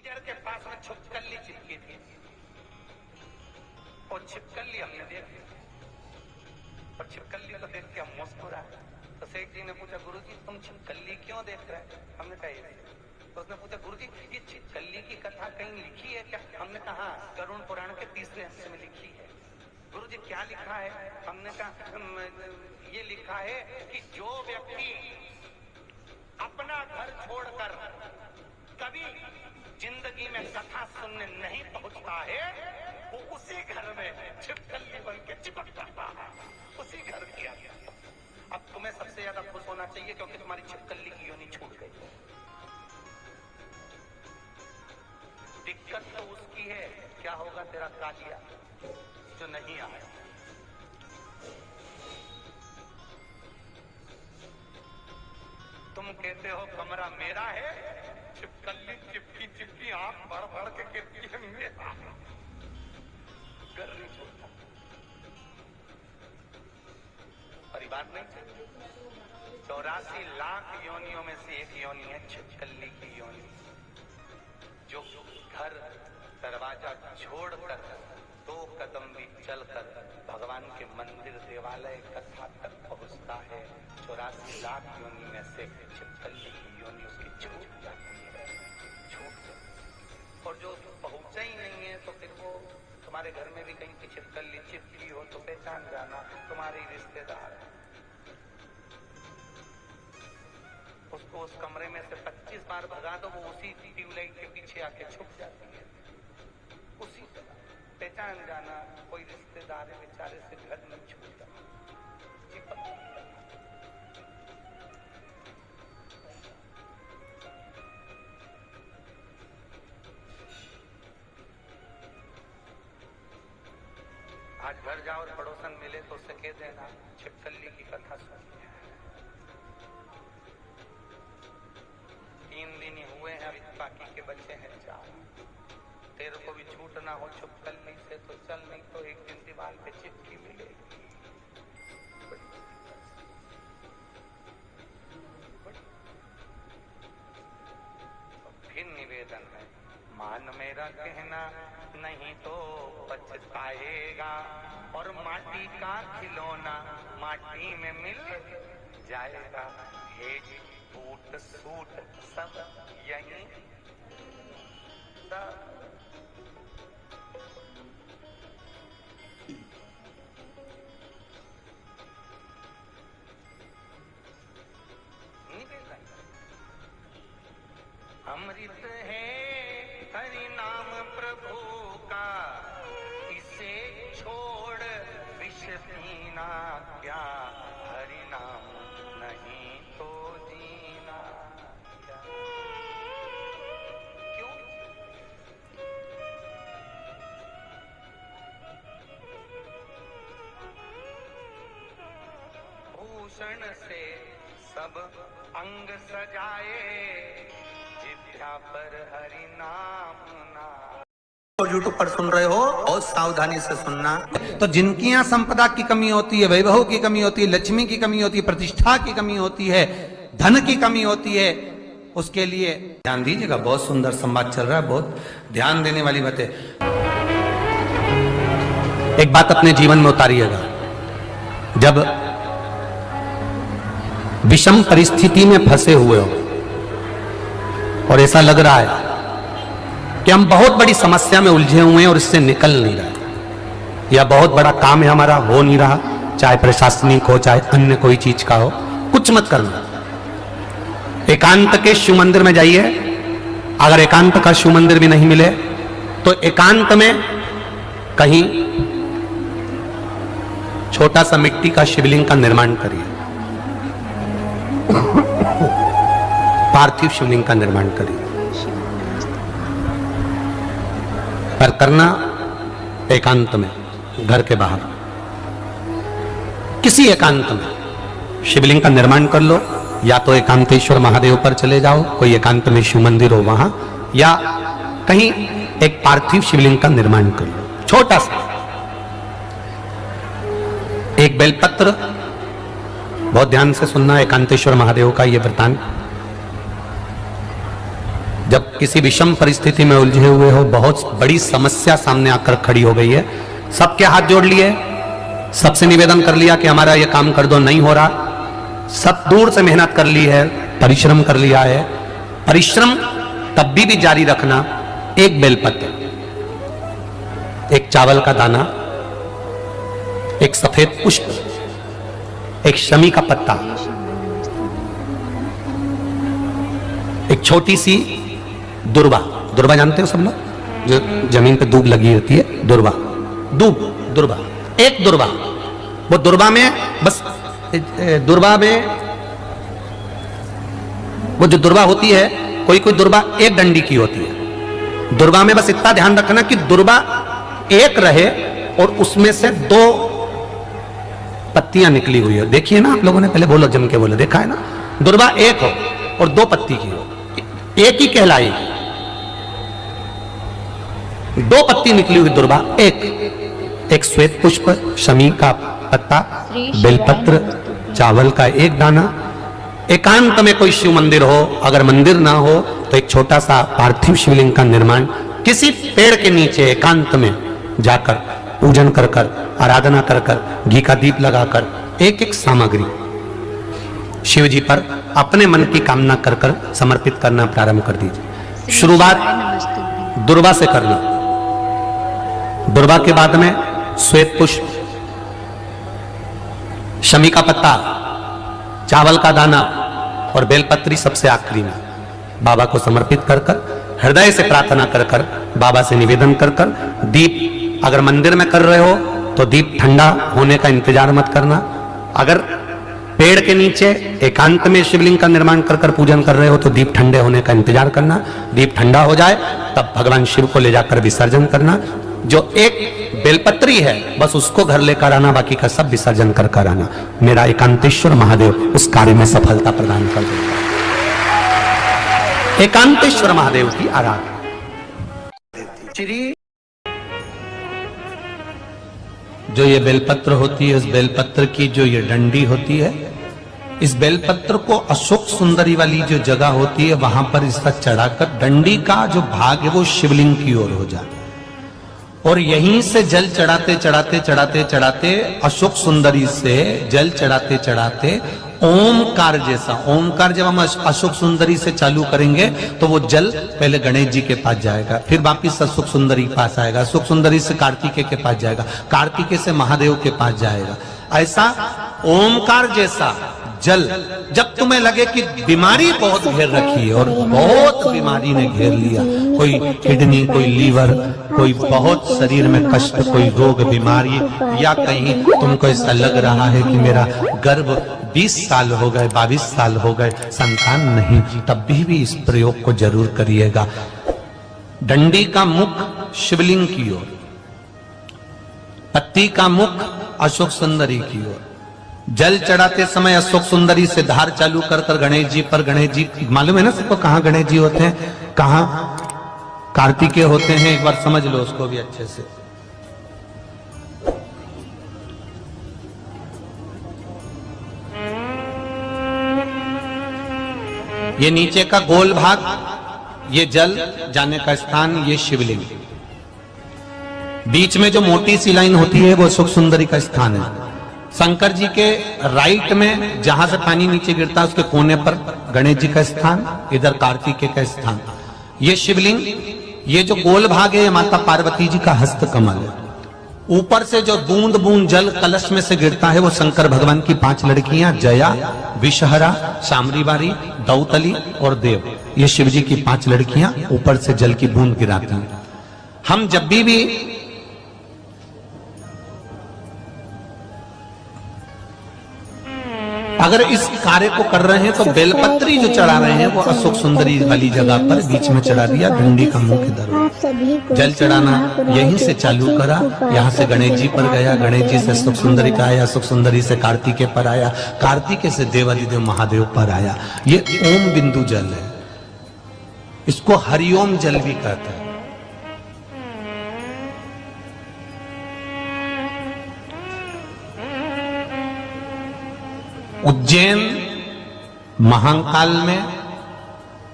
पेड़ के पास में छिपकली चिपकी थी। और छिपकली हमने देखी और छिपकली को देख के हम मुस्कुराए। तो सेठ जी ने पूछा, गुरुजी तुम छिपकली क्यों देख रहे हैं? हमने कहा तो उसने पूछा, गुरुजी ये छिपकली की कथा कहीं लिखी है क्या? हमने कहा गरुड़ पुराण के 30वें हिस्से में लिखी है। गुरुजी क्या लिखा है? हमने कहा ये लिखा है कि जो व्यक्ति अपना घर छोड़कर कभी जिंदगी में कथा सुनने नहीं पहुंचता है वो उसी घर में छिपकली बन के चिपक जाता है, उसी घर की। अब तुम्हें सबसे ज्यादा खुश होना चाहिए क्योंकि तुम्हारी छिपकली की योनि छूट गई। दिक्कत तो उसकी है, क्या होगा तेरा कालिया जो नहीं आया। तुम कहते हो कमरा मेरा है, छिपकली चिपकी चिपकी आंख भर भर के कहती है मेरा घर नहीं छोड़ता। परिवार नहीं चाहिए। 84 लाख योनियों में से एक योनि है छिपकली की योनि, जो घर दरवाजा छोड़कर 2 कदम भी चलकर भगवान के मंदिर देवालय कथा तक पहुंचता है। 84 लाख योनि में से छिपकली की योनि उसकी छूट जाती है, छूट। और जो पहुंचा ही नहीं है तो फिर वो तुम्हारे घर में भी कहीं की छिपकली चिपकी हो तो पहचान जाना तुम्हारे रिश्तेदार है। उसको उस कमरे में से 25 बार भगा दो वो उसी ट्यूबलाइट के पीछे आके छुप जाती है। उसी तरह पहचान जाना कोई रिश्तेदार है बेचारे से घर नहीं छूटता। आज घर जाओ और पड़ोसन मिले तो उससे कह देना छिपकली की कथा सुन। 3 दिन ही हुए हैं, अभी बाकी के बच्चे हैं 4। तेरे को भी छूटना हो छिपकली से तो चल, नहीं तो एक दिन दीवार पे चिपकी मिलेगी। फिर निवेदन है, मान मेरा कहना नहीं तो पछताएगा और माटी का खिलौना माटी में मिल जाएगा। हे बूट सूट सब यही सब। अमृत है हरि नाम प्रभु का, इसे छोड़ विष पीना क्या? हरि नाम नहीं तो जीना क्या? क्यों? भूषण से सब अंग सजाए, जिभ्या पर हरि नाम ना। यूट्यूब पर सुन रहे हो बहुत सावधानी से सुनना। तो जिनकी यहाँ संपदा की कमी होती है, वैभव की कमी होती है, लक्ष्मी की कमी होती है, प्रतिष्ठा की कमी होती है, धन की कमी होती है, उसके लिए ध्यान दीजिएगा। बहुत सुंदर संवाद चल रहा है, बहुत ध्यान देने वाली बात है। एक बात अपने जीवन में उतारिएगा, जब विषम परिस्थिति में फंसे हुए हो और ऐसा लग रहा है कि हम बहुत बड़ी समस्या में उलझे हुए हैं और इससे निकल नहीं रहे, या बहुत बड़ा काम है हमारा हो नहीं रहा, चाहे प्रशासनिक हो चाहे अन्य कोई चीज का हो, कुछ मत करना। एकांत के शिव मंदिर में जाइए। अगर एकांत का शिव मंदिर भी नहीं मिले तो एकांत में कहीं छोटा सा मिट्टी का शिवलिंग का निर्माण करिए, पार्थिव शिवलिंग का निर्माण करिए। पर करना एकांत में, घर के बाहर किसी एकांत में शिवलिंग का निर्माण कर लो। या तो एकांतेश्वर महादेव पर चले जाओ, कोई एकांत में शिव मंदिर हो वहां, या कहीं एक पार्थिव शिवलिंग का निर्माण कर लो छोटा सा। एक बेलपत्र, बहुत ध्यान से सुनना एकांतेश्वर महादेव का ये वृतांत। जब किसी विषम परिस्थिति में उलझे हुए हो, बहुत बड़ी समस्या सामने आकर खड़ी हो गई है, सबके हाथ जोड़ लिए, सबसे निवेदन कर लिया कि हमारा ये काम कर दो, नहीं हो रहा, सब दूर से मेहनत कर ली है, परिश्रम कर लिया है, परिश्रम तब भी जारी रखना। एक बेलपत्र, एक चावल का दाना, एक सफेद पुष्प, एक शमी का पत्ता, एक छोटी सी दुर्वा। दुर्वा जानते हो सब लोग, जो जमीन पे दूब लगी होती है, दुर्वा, दुर्वा, एक दुर्वा। वो दुर्वा में बस, दुर्वा में वो जो दुर्वा होती है, कोई कोई दुर्वा एक डंडी की होती है। दुर्वा में बस इतना ध्यान रखना कि दुर्वा एक रहे और उसमें से 2 पत्तियां निकली हुई है। देखिए ना, आप लोगों ने पहले बोलो, जम के बोलो, देखा है ना, दुर्वा एक हो और 2 पत्ती की हो, एक ही कहलाएगी। 2 पत्ती निकली हुई दुर्वा, एक श्वेत पुष्प, शमी का पत्ता, बेलपत्र, चावल का एक दाना। एकांत में कोई शिव मंदिर हो, अगर मंदिर ना हो तो एक छोटा सा पार्थिव शिवलिंग का निर्माण किसी पेड़ के नीचे एकांत में जाकर पूजन कर कर, आराधना कर कर, घी का दीप लगाकर एक एक सामग्री शिव जी पर अपने मन की कामना कर कर समर्पित करना प्रारंभ कर दीजिए। शुरुआत दुर्वा से करना। दुर्वा के बाद में श्वेत पुष्प, शमी का पत्ता, चावल का दाना और बेलपत्री सबसे आखिरी में बाबा को समर्पित कर कर, हृदय से प्रार्थना कर कर, बाबा से निवेदन कर कर, दीप अगर मंदिर में कर रहे हो तो दीप ठंडा होने का इंतजार मत करना। अगर पेड़ के नीचे एकांत में शिवलिंग का निर्माण कर कर पूजन कर रहे हो तो दीप ठंडे होने का इंतजार करना। दीप ठंडा हो जाए तब भगवान शिव को ले जाकर विसर्जन करना। जो एक बेलपत्री है बस उसको घर लेकर आना, बाकी का सब विसर्जन कर कर आना। मेरा एकांतेश्वर महादेव उस कार्य में सफलता प्रदान कर देगा। एकांतेश्वर महादेव की आराधना। जो ये बेलपत्र होती है, उस बेलपत्र की जो ये डंडी होती है, इस बेलपत्र को अशोक सुंदरी वाली जो जगह होती है वहां पर इसका चढ़ाकर डंडी का जो भाग है वो शिवलिंग की ओर हो जाए और यहीं से जल चढ़ाते चढ़ाते चढ़ाते चढ़ाते अशोक सुंदरी से जल चढ़ाते चढ़ाते ओमकार जैसा, ओमकार जब हम अशोक सुंदरी से चालू करेंगे तो वो जल पहले गणेश जी के पास जाएगा, फिर वापिस अशोक सुंदरी के पास आएगा, अशोक सुंदरी से कार्तिकेय के पास जाएगा, कार्तिकेय से महादेव के पास जाएगा। ऐसा ओमकार जैसा जल, जब तुम्हें लगे कि बीमारी बहुत घेर रखी है और बहुत बीमारी ने घेर लिया, कोई किडनी, कोई लीवर, कोई बहुत शरीर में कष्ट, कोई रोग बीमारी, या कहीं तुमको ऐसा लग रहा है कि मेरा गर्भ 20 साल हो गए, 22 साल हो गए, संतान नहीं, तब भी इस प्रयोग को जरूर करिएगा। डंडी का मुख शिवलिंग की ओर, पत्ती का मुख अशोक सुंदरी की ओर, जल चढ़ाते समय अशोक सुंदरी से धार चालू कर कर गणेश जी पर। गणेश जी मालूम है ना सबको कहां गणेश जी होते हैं, कहां कार्तिकेय होते हैं, एक बार समझ लो उसको भी अच्छे से। ये नीचे का गोल भाग, ये जल जाने का स्थान, ये शिवलिंग। बीच में जो मोटी सी लाइन होती है वो अशोक सुंदरी का स्थान है। शंकर जी के राइट में जहां से पानी नीचे गिरता है उसके कोने पर गणेश जी का स्थान, इधर कार्तिकेय का स्थान। ये शिवलिंग, ये जो गोल भाग है ये माता पार्वती जी का हस्त कमल है। ऊपर से जो बूंद बूंद जल कलश में से गिरता है वो शंकर भगवान की 5 लड़कियां, जया, विषहरा, शामरीवारी, दौतली और देव, ये शिव जी की 5 लड़कियां ऊपर से जल की बूंद गिराती हैं। हम जब भी अगर इस कार्य को कर रहे हैं तो बेलपत्री जो चढ़ा रहे हैं वो अशोक सुंदरी वाली जगह पर बीच में चढ़ा दिया, डंडी का मुंह इधर। जल चढ़ाना यहीं से चालू करा, यहाँ से गणेश जी पर गया, गणेश जी से अशोक सुंदरी का आया, अशोक सुंदरी से कार्तिकेय पर आया, कार्तिकेय से देवादिदेव महादेव पर आया। ये ओम बिंदु जल है, इसको हरिओम जल भी कहते हैं। उज्जैन महाकाल में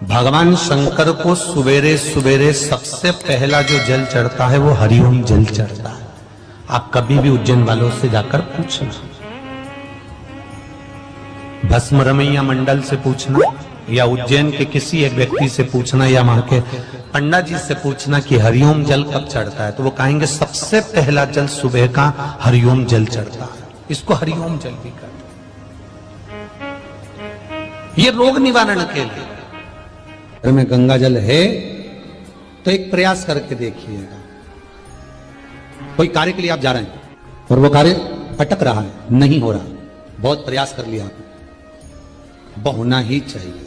भगवान शंकर को सवेरे सवेरे सबसे पहला जो जल चढ़ता है वो हरिओम जल चढ़ता है। आप कभी भी उज्जैन वालों से जाकर पूछना, भस्म रमैया मंडल से पूछना, या उज्जैन के किसी एक व्यक्ति से पूछना, या वहां के पंडा जी से पूछना कि हरिओम जल कब चढ़ता है, तो वो कहेंगे सबसे पहला जल सुबह का हरिओम जल चढ़ता है। इसको हरिओम जल भी कहते हैं। ये रोग निवारण के लिए। घर में गंगा जल है तो एक प्रयास करके देखिएगा। कोई कार्य के लिए आप जा रहे हैं और वो कार्य अटक रहा है, नहीं हो रहा, बहुत प्रयास कर लिया, होना ही चाहिए।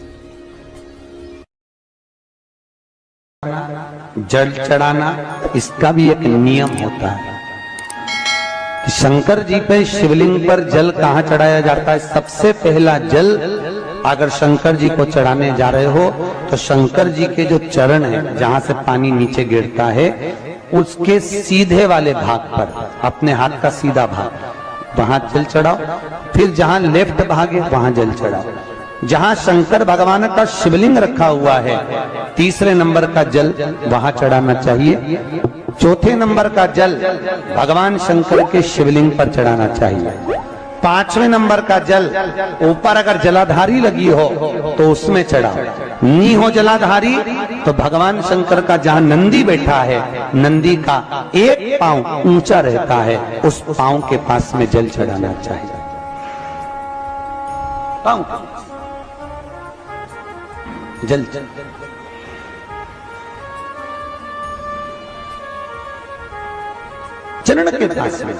जल चढ़ाना इसका भी एक नियम होता है। शंकर जी पे शिवलिंग पर जल कहां चढ़ाया जाता है? सबसे पहला जल अगर शंकर जी को चढ़ाने जा रहे हो तो शंकर जी के जो चरण है, जहां से पानी नीचे गिरता है, उसके सीधे वाले भाग पर, अपने हाथ का सीधा भाग, वहां जल चढ़ाओ। फिर जहां लेफ्ट भाग है वहां जल चढ़ाओ। जहां शंकर भगवान का शिवलिंग रखा हुआ है, तीसरे नंबर का जल वहां चढ़ाना चाहिए। चौथे नंबर का जल भगवान शंकर के शिवलिंग पर चढ़ाना चाहिए। पांचवें नंबर का जल ऊपर अगर जलाधारी लगी हो तो उसमें चढ़ाओ, नहीं हो जलाधारी तो भगवान शंकर का जहां नंदी बैठा है, नंदी का एक पांव ऊंचा रहता है, उस पांव के पास में जल चढ़ाना चाहिए। पांव जल चरण के पास में।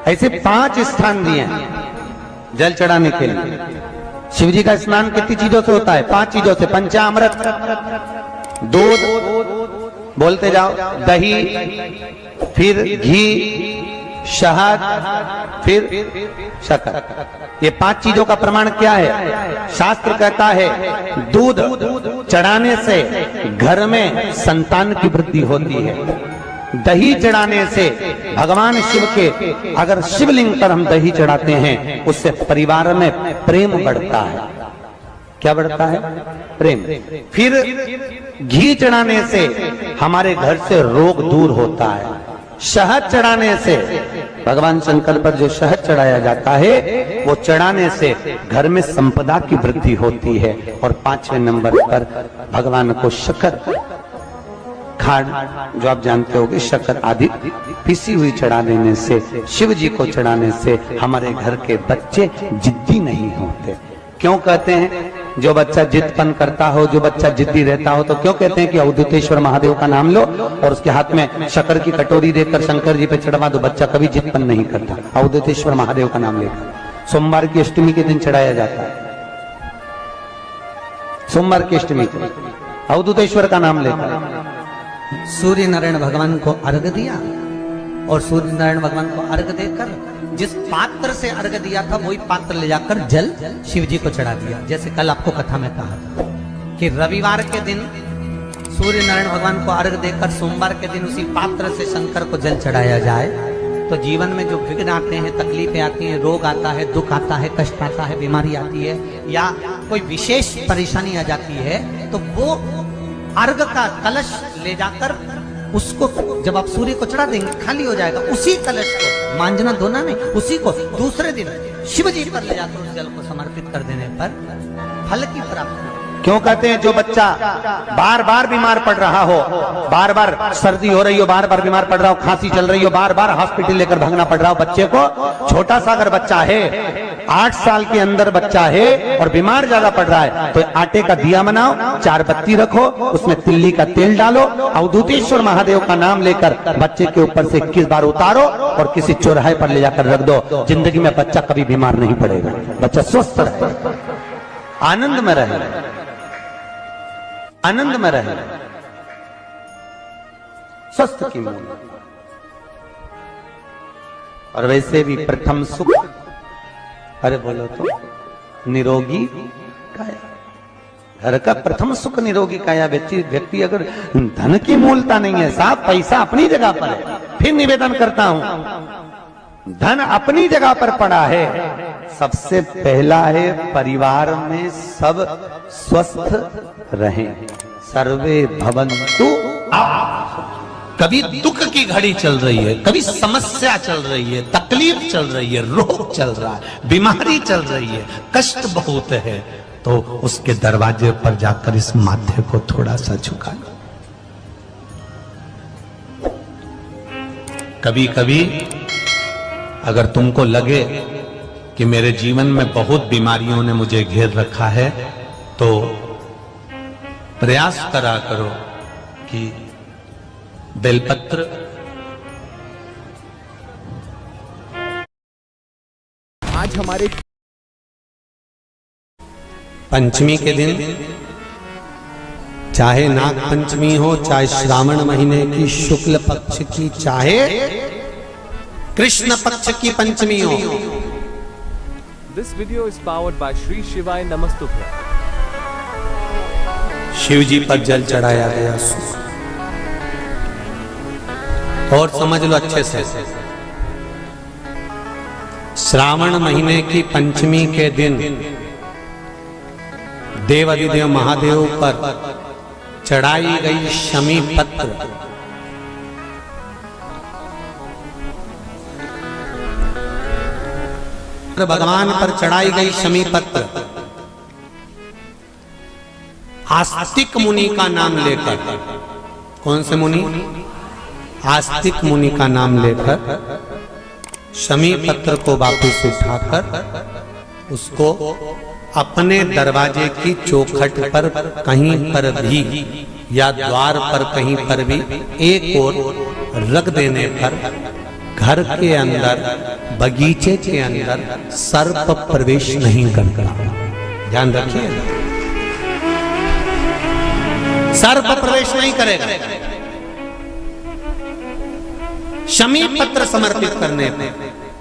ऐसे 5 स्थान दिए हैं जल चढ़ाने के लिए। शिव जी का स्नान कितनी चीजों से होता है? 5 चीजों से। पंचामृत, दूध, बोलते जाओ, दही, फिर घी, शहद, फिर शक्कर। ये 5 चीजों का प्रमाण क्या है? शास्त्र कहता है दूध चढ़ाने से घर में संतान की वृद्धि होती है। दही चढ़ाने से भगवान शिव के, अगर शिवलिंग पर हम दही चढ़ाते हैं, उससे परिवार में प्रेम बढ़ता है। क्या बढ़ता है? प्रेम। फिर घी चढ़ाने से हमारे घर से रोग दूर होता है। शहद चढ़ाने से, भगवान शंकर पर जो शहद चढ़ाया जाता है वो चढ़ाने से घर में संपदा की वृद्धि होती है। और 5वें नंबर पर भगवान को शक्कर, खांड जो आप जानते होंगे, शक्कर आदि पिसी हुई चढ़ा देने से, शिव जी को चढ़ाने से हमारे घर के बच्चे जिद्दी नहीं होते। क्यों कहते हैं? जो बच्चा जिद्दपन करता हो, जो बच्चा जिद्दी रहता हो, तो क्यों कहते हैं कि अवधूतेश्वर महादेव का नाम लो और उसके हाथ में शक्कर की कटोरी देकर शंकर जी पे चढ़वा दो, बच्चा कभी जिद्दपन नहीं करता। अवधूतेश्वर महादेव का नाम लेकर सोमवार की अष्टमी के दिन चढ़ाया जाता है। सोमवार की अष्टमी को अवधूतेश्वर का नाम लेकर सूर्य नारायण भगवान को अर्घ दिया, और सूर्य नारायण भगवान को अर्घ देकर जिस पात्र से अर्घ दिया था वही पात्र ले जाकर जल शिव जी को चढ़ा दिया। जैसे कल आपको कथा में कहा था कि रविवार के दिन सूर्य नारायण भगवान को अर्घ देकर सोमवार के दिन उसी पात्र से शंकर को जल चढ़ाया जाए तो जीवन में जो विघ्न आते हैं, तकलीफें आती हैं, रोग आता है, दुख आता है, कष्ट आता है, बीमारी आती है, या कोई विशेष परेशानी आ जाती है, तो वो अर्घ का कलश ले जाकर उसको जब आप सूर्य को चढ़ा देंगे खाली हो जाएगा। उसी कलश को मांझना धोना नहीं, उसी को दूसरे दिन शिव जी पर ले जाकर उस जल को समर्पित कर देने पर फल की प्राप्ति। क्यों कहते हैं? जो बच्चा बार बार बीमार पड़ रहा हो, बार बार सर्दी हो रही हो, बार बार बीमार पड़ रहा हो, खांसी चल रही हो, बार बार हॉस्पिटल लेकर भागना पड़ रहा हो बच्चे को, छोटा सा अगर बच्चा है, 8 साल के अंदर बच्चा है और बीमार ज्यादा पड़ रहा है, तो आटे का दिया बनाओ, 4 बत्ती रखो, उसमें तिल्ली का तेल डालो, अवधूतेश्वर महादेव का नाम लेकर बच्चे के ऊपर से 21 बार उतारो और किसी चौराहे पर ले जाकर रख दो। जिंदगी में बच्चा कभी बीमार नहीं पड़ेगा, बच्चा स्वस्थ रहे, आनंद में रहे, आनंद में रहे, स्वस्थ की मूल। और वैसे भी प्रथम सुख, अरे बोलो तो, निरोगी काया। घर का प्रथम सुख निरोगी काया। व्यक्ति अगर धन की मूलता नहीं है, साफ पैसा अपनी जगह पर है, फिर निवेदन करता हूं, धन अपनी जगह पर पड़ा है, सबसे पहला है परिवार में सब स्वस्थ रहें, सर्वे भवन्तु। कभी दुख की घड़ी चल रही है, कभी समस्या चल रही है, तकलीफ चल रही है, रोग चल रहा है, बीमारी चल रही है, कष्ट बहुत है, तो उसके दरवाजे पर जाकर इस माथे को थोड़ा सा झुका लो। कभी कभी अगर तुमको लगे कि मेरे जीवन में बहुत बीमारियों ने मुझे घेर रखा है, तो प्रयास करा करो कि बेलपत्र आज हमारे पंचमी के दिन, चाहे नाग पंचमी हो, चाहे श्रावण महीने की शुक्ल पक्ष की, चाहे कृष्ण पक्ष की पंचमी हो, This video is powered by Shri Shivaya Namastubhya. Shiv जी पर जल चढ़ाया गया। और समझ लो अच्छे से, श्रावण महीने की पंचमी के दिन देवाधिदेव महादेव पर चढ़ाई गई शमी पत्र, भगवान पर चढ़ाई गई शमी पत्र आस्तिक मुनि का नाम लेकर, कौन से मुनि? आस्तिक मुनि का नाम लेकर शमी पत्र को वापस उठाकर उसको अपने दरवाजे की चौखट पर कहीं पर भी या द्वार पर कहीं पर भी एक ओर रख देने पर घर के अंदर, बगीचे के अंदर सर्प प्रवेश नहीं करता। ध्यान रखिए, सर्प प्रवेश नहीं करेगा। शमी पत्र समर्पित करने पर,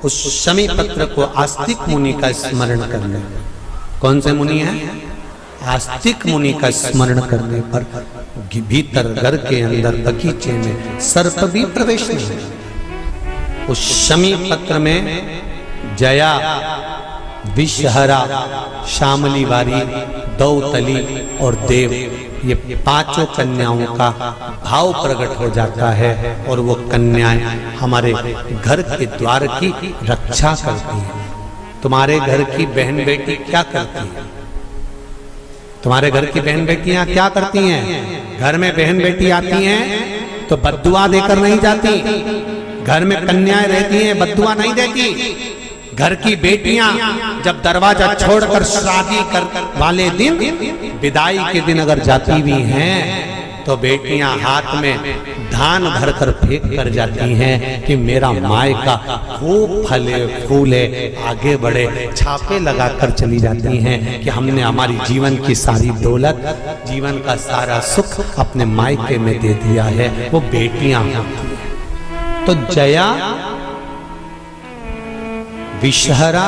उस शमी पत्र को आस्तिक मुनि का स्मरण करने, कौन से मुनि है? आस्तिक मुनि का स्मरण करने पर भीतर घर के अंदर बगीचे में सर्प भी प्रवेश नहीं। उस शमी पत्र में जया, विषहरा, शामली वारी, दौतली और देव, ये पांचों कन्याओं का भाव प्रकट हो जाता है और वो कन्याएं हमारे घर के द्वार की रक्षा करती हैं। तुम्हारे घर की बहन बेटी क्या करती है? तुम्हारे घर की बहन बेटियां क्या करती हैं? घर में बहन बेटी आती हैं तो बद्दुआ देकर नहीं जाती। घर में कन्याएं रहती हैं, बद्दुआ नहीं देती। घर की बेटियां जब दरवाजा छोड़कर शादी कर वाले दिन, विदाई के दिन अगर जाती भी हैं तो बेटियां हाथ में धान भरकर फेंक कर जाती हैं कि मेरा मायका खूब फले फूले, आगे बढ़े। छापे लगाकर चली जाती हैं कि हमने हमारी जीवन की सारी दौलत, जीवन का सारा सुख अपने मायके में दे दिया है। वो बेटियां होती हैं। तो जया, विषहरा,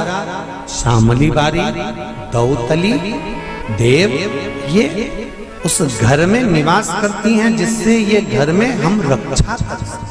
शामली बारी, दौतली, देव, ये उस घर में निवास करती हैं जिससे ये घर में हम रक्षा कर सकते हैं।